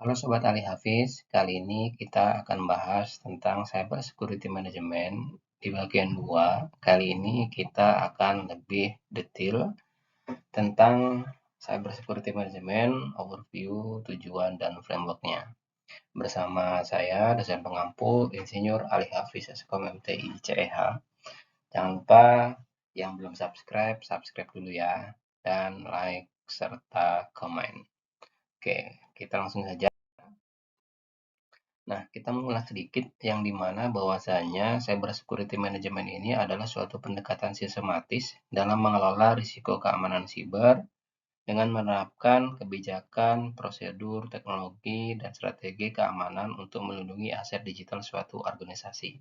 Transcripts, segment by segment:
Halo Sobat Ali Hafiz, kali ini kita akan bahas tentang Cyber Security Management di bagian 2. Kali ini kita akan lebih detail tentang Cyber Security Management, overview, tujuan, dan frameworknya. Bersama saya, dosen pengampu, Insinyur Ali Hafiz, Eskom MTI CEH. Jangan lupa yang belum subscribe, subscribe dulu ya, dan like serta komen. Oke, kita langsung saja. Nah, kita mengulas sedikit yang dimana bahwasanya cyber security management ini adalah suatu pendekatan sistematis dalam mengelola risiko keamanan siber dengan menerapkan kebijakan, prosedur, teknologi, dan strategi keamanan untuk melindungi aset digital suatu organisasi.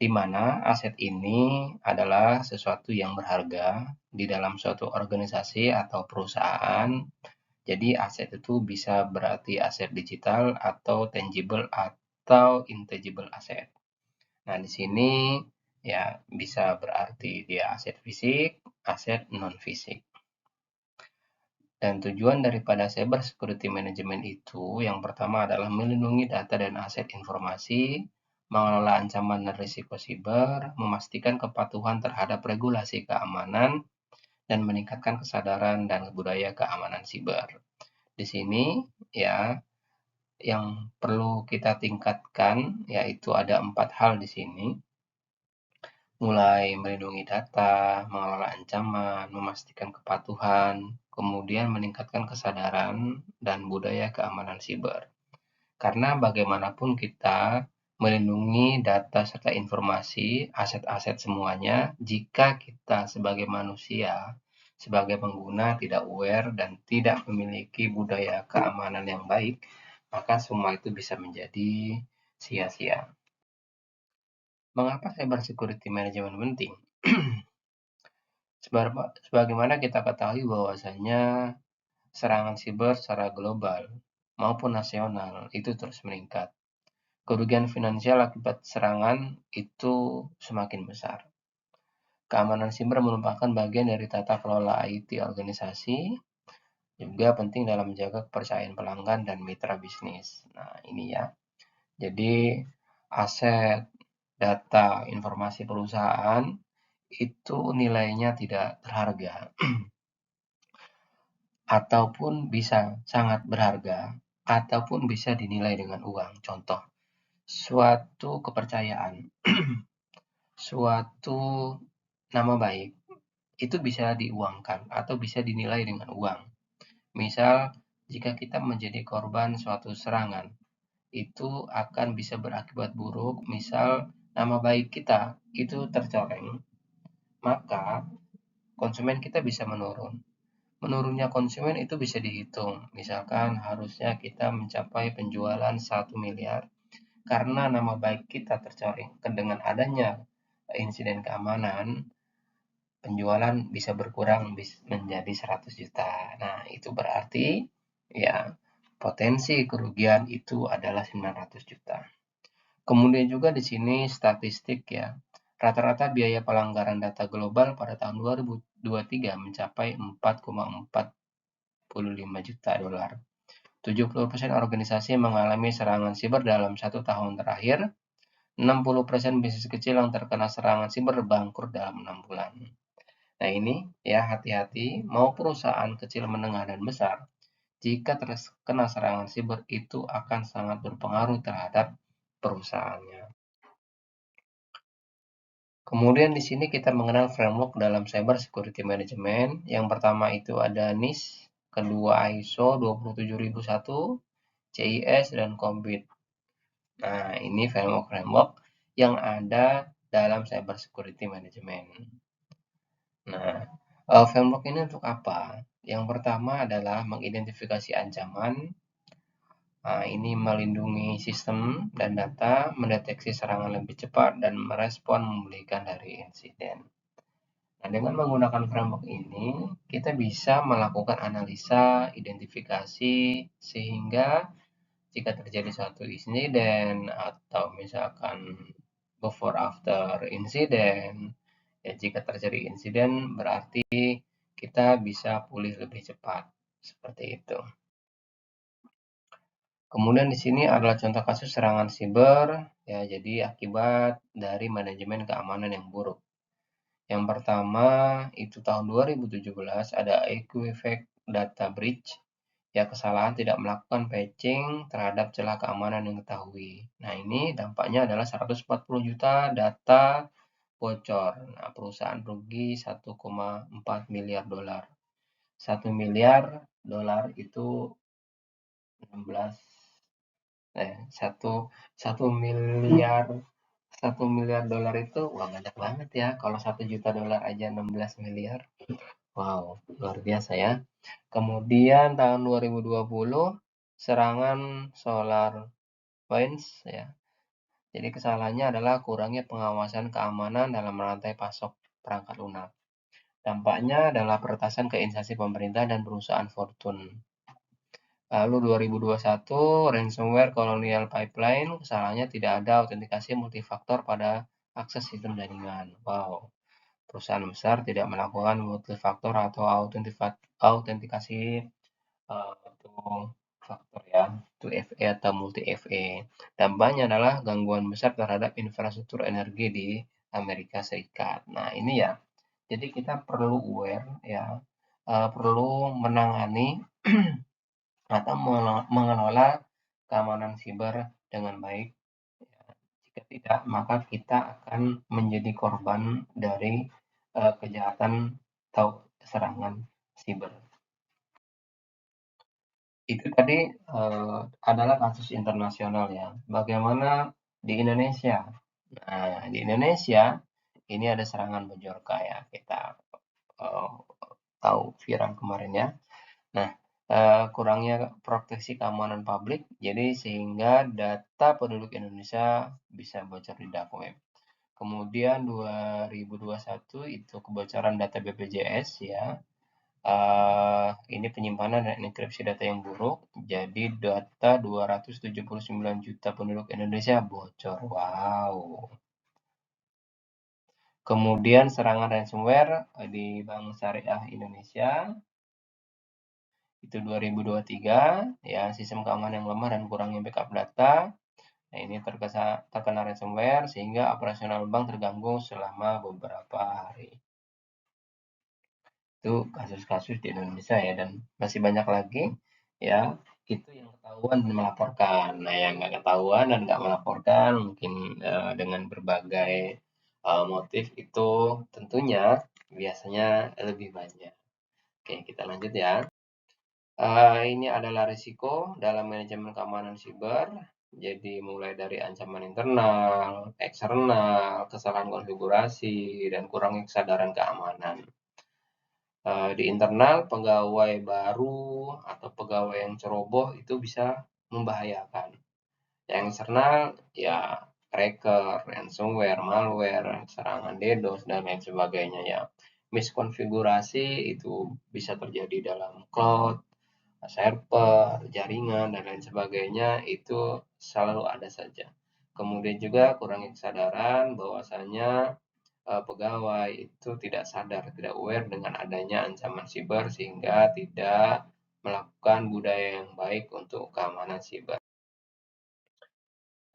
Di mana aset ini adalah sesuatu yang berharga di dalam suatu organisasi atau perusahaan. Jadi aset itu bisa berarti aset digital atau tangible atau intangible aset. Nah, di sini ya bisa berarti dia aset fisik, aset non fisik. Dan tujuan daripada cyber security management itu yang pertama adalah melindungi data dan aset informasi, mengelola ancaman dan risiko siber, memastikan kepatuhan terhadap regulasi keamanan, dan meningkatkan kesadaran dan budaya keamanan siber. Di sini ya yang perlu kita tingkatkan yaitu ada 4 hal di sini, mulai melindungi data, mengelola ancaman, memastikan kepatuhan, kemudian meningkatkan kesadaran dan budaya keamanan siber. Karena bagaimanapun kita melindungi data serta informasi, aset-aset semuanya, jika kita sebagai manusia, sebagai pengguna tidak aware dan tidak memiliki budaya keamanan yang baik, maka semua itu bisa menjadi sia-sia. Mengapa cyber security management penting? Sebagaimana kita ketahui bahwasanya serangan siber secara global maupun nasional itu terus meningkat. Kerugian finansial akibat serangan itu semakin besar. Keamanan siber merupakan bagian dari tata kelola IT organisasi, juga penting dalam menjaga kepercayaan pelanggan dan mitra bisnis. Nah, ini ya. Jadi, aset, data, informasi perusahaan itu nilainya tidak berharga ataupun bisa sangat berharga ataupun bisa dinilai dengan uang. Contoh, suatu kepercayaan, suatu nama baik itu bisa diuangkan atau bisa dinilai dengan uang. Misal, jika kita menjadi korban suatu serangan, itu akan bisa berakibat buruk. Misal, nama baik kita itu tercoreng, maka konsumen kita bisa menurun. Menurunnya konsumen itu bisa dihitung. Misalkan harusnya kita mencapai penjualan 1 miliar karena nama baik kita tercoreng. Dengan adanya insiden keamanan, penjualan bisa berkurang menjadi 100 juta. Nah, itu berarti ya potensi kerugian itu adalah 900 juta. Kemudian juga di sini statistik ya. Rata-rata biaya pelanggaran data global pada tahun 2023 mencapai 4,45 juta dolar. 70% organisasi mengalami serangan siber dalam 1 tahun terakhir. 60% bisnis kecil yang terkena serangan siber bangkrut dalam 6 bulan. Nah, ini ya hati-hati, mau perusahaan kecil, menengah, dan besar, jika terkena serangan siber itu akan sangat berpengaruh terhadap perusahaannya. Kemudian di sini kita mengenal framework dalam cyber security management. Yang pertama itu ada NIST, kedua ISO 27001, CIS, dan COBIT. Nah, ini framework-framework yang ada dalam cyber security management. Nah, framework ini untuk apa? Yang pertama adalah mengidentifikasi ancaman. Nah, ini melindungi sistem dan data, mendeteksi serangan lebih cepat, dan merespon memulihkan dari insiden. Nah, dengan menggunakan framework ini, kita bisa melakukan analisa, identifikasi, sehingga jika terjadi suatu insiden atau misalkan before after insiden, ya jika terjadi insiden berarti kita bisa pulih lebih cepat, seperti itu. Kemudian di sini adalah contoh kasus serangan siber, ya, jadi akibat dari manajemen keamanan yang buruk. Yang pertama itu tahun 2017 ada Equifax Data Breach, ya, kesalahan tidak melakukan patching terhadap celah keamanan yang diketahui. Nah, ini dampaknya adalah 140 juta data bocor. Nah, perusahaan rugi 1,4 miliar dolar. 1 miliar dolar itu 16 satu miliar 1 miliar dolar itu wah banyak banget ya. Kalau 1 juta dolar aja 16 miliar. Wow, luar biasa ya. Kemudian tahun 2020 serangan SolarWinds ya. Jadi kesalahannya adalah kurangnya pengawasan keamanan dalam rantai pasok perangkat lunak. Dampaknya adalah peretasan ke instansi pemerintah dan perusahaan Fortune. Lalu 2021 ransomware Colonial Pipeline, kesalahannya tidak ada autentikasi multifaktor pada akses sistem jaringan. Wow, perusahaan besar tidak melakukan multifaktor atau autentikasi faktor ya, 2FA atau multi FA. Dampaknya adalah gangguan besar terhadap infrastruktur energi di Amerika Serikat. Nah, ini ya. Jadi kita perlu aware ya, perlu menangani atau mengelola keamanan siber dengan baik. Jika tidak, maka kita akan menjadi korban dari kejahatan atau serangan siber. Itu tadi adalah kasus internasional ya. Bagaimana di Indonesia? Nah, di Indonesia ini ada serangan Bojorka ya. Kita uh, tahu viral kemarin ya. Nah, kurangnya proteksi keamanan publik, jadi sehingga data penduduk Indonesia bisa bocor di dark web. Kemudian 2021 itu kebocoran data BPJS ya. Ini penyimpanan dan enkripsi data yang buruk, jadi data 279 juta penduduk Indonesia bocor. Wow. Kemudian serangan ransomware di Bank Syariah Indonesia itu 2023 ya, sistem keamanan yang lemah dan kurangnya backup data. Nah, ini terkena ransomware sehingga operasional bank terganggu selama beberapa hari. Itu kasus-kasus di Indonesia ya, dan masih banyak lagi ya. Itu yang ketahuan dan melaporkan. Nah, yang nggak ketahuan dan nggak melaporkan mungkin dengan berbagai motif itu tentunya biasanya lebih banyak. Oke, kita lanjut ya. Ini adalah risiko dalam manajemen keamanan siber. Jadi mulai dari ancaman internal, eksternal, kesalahan konfigurasi, dan kurangnya kesadaran keamanan. Di internal, pegawai baru atau pegawai yang ceroboh itu bisa membahayakan. Yang eksternal, ya hacker, ransomware, malware, serangan DDoS, dan lain sebagainya ya. Miskonfigurasi itu bisa terjadi dalam cloud, server, jaringan, dan lain sebagainya itu selalu ada saja. Kemudian juga kurangnya kesadaran bahwasanya pegawai itu tidak sadar, tidak aware dengan adanya ancaman siber sehingga tidak melakukan budaya yang baik untuk keamanan siber.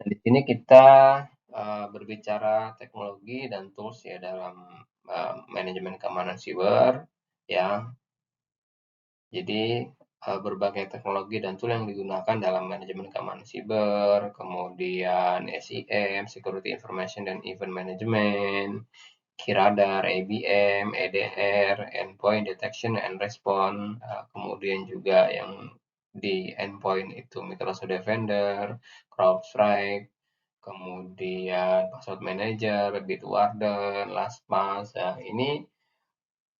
Dan di sini kita berbicara teknologi dan tools ya dalam manajemen keamanan siber ya. Jadi berbagai teknologi dan tool yang digunakan dalam manajemen keamanan siber, kemudian SIM, Security Information and Event Management, Kiradar, ABM, EDR, Endpoint Detection and Response, kemudian juga yang di endpoint itu Microsoft Defender, CrowdStrike, kemudian Password Manager, Bitwarden, LastPass. Ya, ini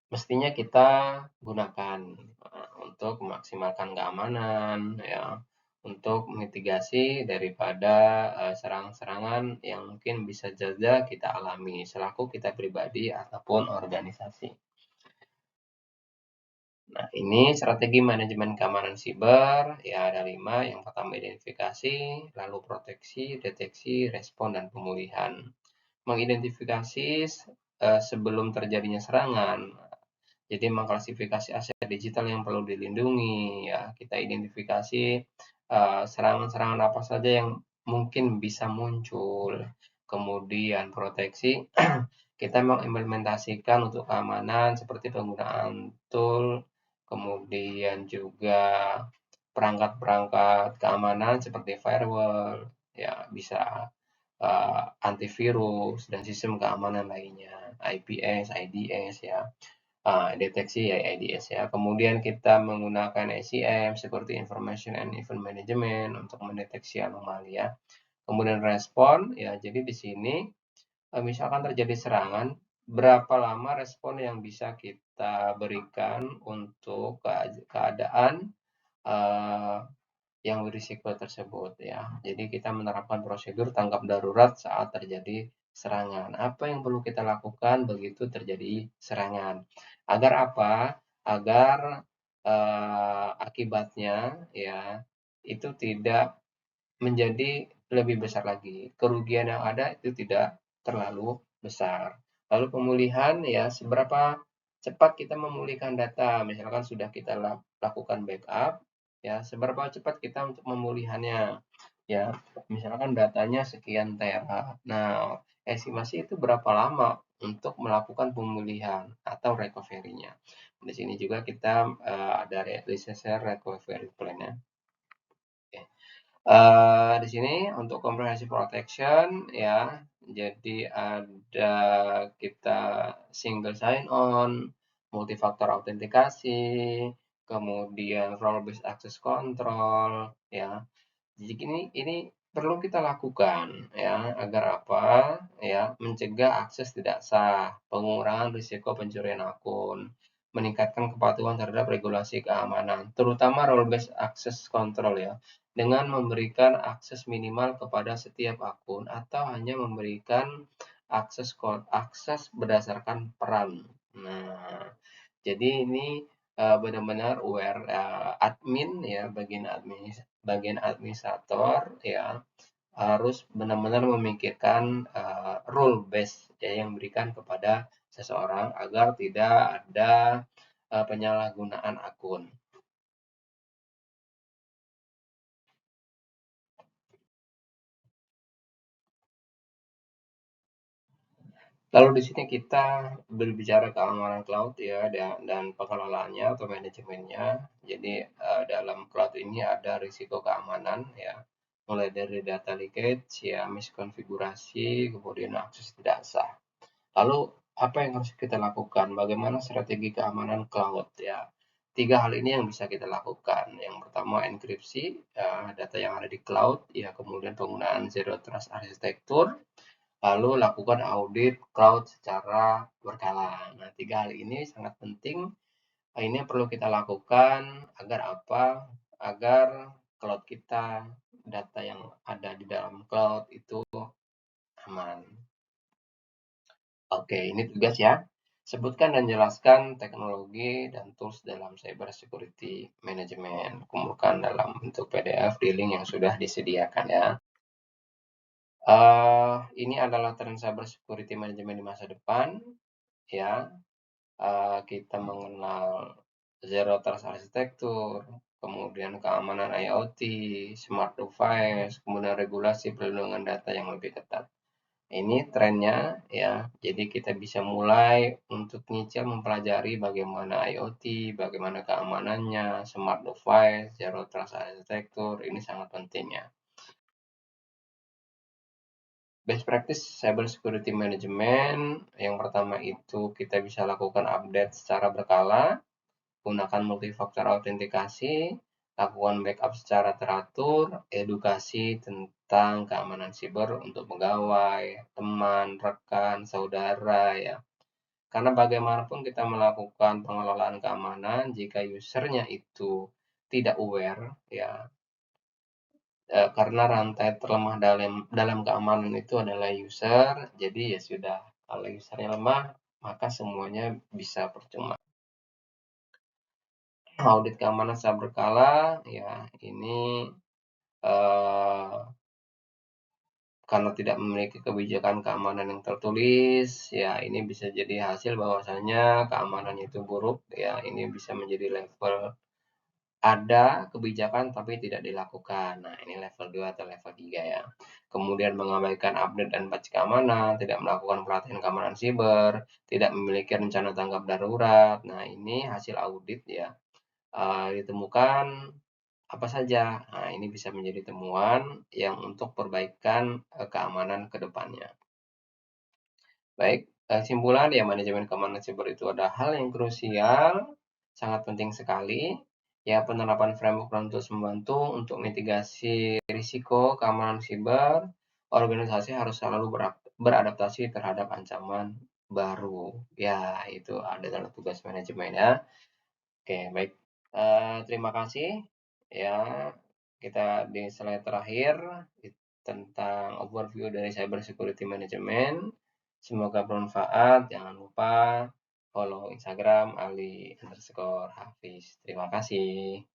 mestinya kita gunakan untuk memaksimalkan keamanan ya, untuk mitigasi daripada serangan-serangan yang mungkin bisa saja kita alami selaku kita pribadi ataupun organisasi. Nah, ini strategi manajemen keamanan siber ya, ada 5. Yang pertama identifikasi, lalu proteksi, deteksi, respon, dan pemulihan. Mengidentifikasi sebelum terjadinya serangan. Jadi mengklasifikasi aset digital yang perlu dilindungi ya, kita identifikasi serangan-serangan apa saja yang mungkin bisa muncul. Kemudian proteksi, kita mengimplementasikan untuk keamanan seperti penggunaan tool, kemudian juga perangkat-perangkat keamanan seperti firewall, ya bisa antivirus dan sistem keamanan lainnya, IPS, IDS ya, deteksi ya IDS ya. Kemudian kita menggunakan SIM seperti Information and Event Management untuk mendeteksi anomali ya. Kemudian respon ya, jadi di sini misalkan terjadi serangan, berapa lama respon yang bisa kita berikan untuk keadaan eh, yang berisiko tersebut ya. Jadi kita menerapkan prosedur tanggap darurat saat terjadi serangan. Apa yang perlu kita lakukan begitu terjadi serangan? Agar apa? Agar akibatnya ya itu tidak menjadi lebih besar lagi. Kerugian yang ada itu tidak terlalu besar. Lalu pemulihan ya, seberapa cepat kita memulihkan data, misalkan sudah kita lakukan backup, ya seberapa cepat kita untuk memulihannya, ya misalkan datanya sekian tera. Nah, estimasi itu berapa lama untuk melakukan pemulihan atau recovery-nya. Di sini juga kita ada research recovery plan-nya. Di sini untuk comprehensive protection ya, jadi ada kita single sign on, multifaktor autentikasi, kemudian role based access control ya. Jadi ini perlu kita lakukan ya, agar apa? Ya, mencegah akses tidak sah, pengurangan risiko pencurian akun, meningkatkan kepatuhan terhadap regulasi keamanan, terutama role based access control ya, dengan memberikan akses minimal kepada setiap akun atau hanya memberikan akses berdasarkan peran. Nah, jadi ini benar-benar aware admin ya, bagian administrator ya, harus benar-benar memikirkan rule base ya yang diberikan kepada seseorang agar tidak ada penyalahgunaan akun. Lalu di sini kita berbicara keamanan cloud ya dan pengelolaannya atau manajemennya. Jadi dalam cloud ini ada risiko keamanan ya, mulai dari data leakage ya, miskonfigurasi, kemudian akses tidak sah. Lalu apa yang harus kita lakukan? Bagaimana strategi keamanan cloud ya? Tiga hal ini yang bisa kita lakukan. Yang pertama enkripsi data yang ada di cloud ya, kemudian penggunaan zero trust arsitektur, lalu lakukan audit cloud secara berkala. Nah, tiga hal ini sangat penting. Ini yang perlu kita lakukan agar apa? Agar cloud kita, data yang ada di dalam cloud itu aman. Oke, ini tugas ya. Sebutkan dan jelaskan teknologi dan tools dalam cyber security management. Kumpulkan dalam bentuk PDF di link yang sudah disediakan ya. Ini adalah tren cyber security management di masa depan ya. Kita mengenal zero trust arsitektur, kemudian keamanan IoT, smart device, kemudian regulasi perlindungan data yang lebih ketat. Ini trennya ya. Jadi kita bisa mulai untuk nyicil mempelajari bagaimana IoT, bagaimana keamanannya, smart device, zero trust arsitektur, ini sangat penting ya. Best practice cyber security management, yang pertama itu kita bisa lakukan update secara berkala, gunakan multifaktor autentikasi, lakukan backup secara teratur, edukasi tentang keamanan siber untuk pegawai, teman, rekan, saudara ya. Karena bagaimanapun kita melakukan pengelolaan keamanan, jika usernya itu tidak aware ya, karena rantai terlemah dalam keamanan itu adalah user, jadi ya sudah, kalau usernya lemah, maka semuanya bisa percuma. Audit keamanan secara berkala, ya ini eh, karena tidak memiliki kebijakan keamanan yang tertulis, ya ini bisa jadi hasil bahwasanya keamanannya itu buruk, ya ini bisa menjadi level ada kebijakan tapi tidak dilakukan. Nah, ini level 2 atau level 3 ya. Kemudian mengabaikan update dan patch keamanan, tidak melakukan pelatihan keamanan siber, tidak memiliki rencana tanggap darurat. Nah, ini hasil audit ya. Ditemukan apa saja. Nah, ini bisa menjadi temuan yang untuk perbaikan keamanan ke depannya. Baik, kesimpulan ya manajemen keamanan siber itu ada hal yang krusial, sangat penting sekali. Ya, penerapan framework terus membantu untuk mitigasi risiko keamanan siber. Organisasi harus selalu beradaptasi terhadap ancaman baru. Ya, itu adalah tugas manajemen ya. Oke, baik. Terima kasih. Ya, kita di slide terakhir tentang overview dari cyber security management. Semoga bermanfaat. Jangan lupa follow Instagram Ali_Hafiz. Terima kasih.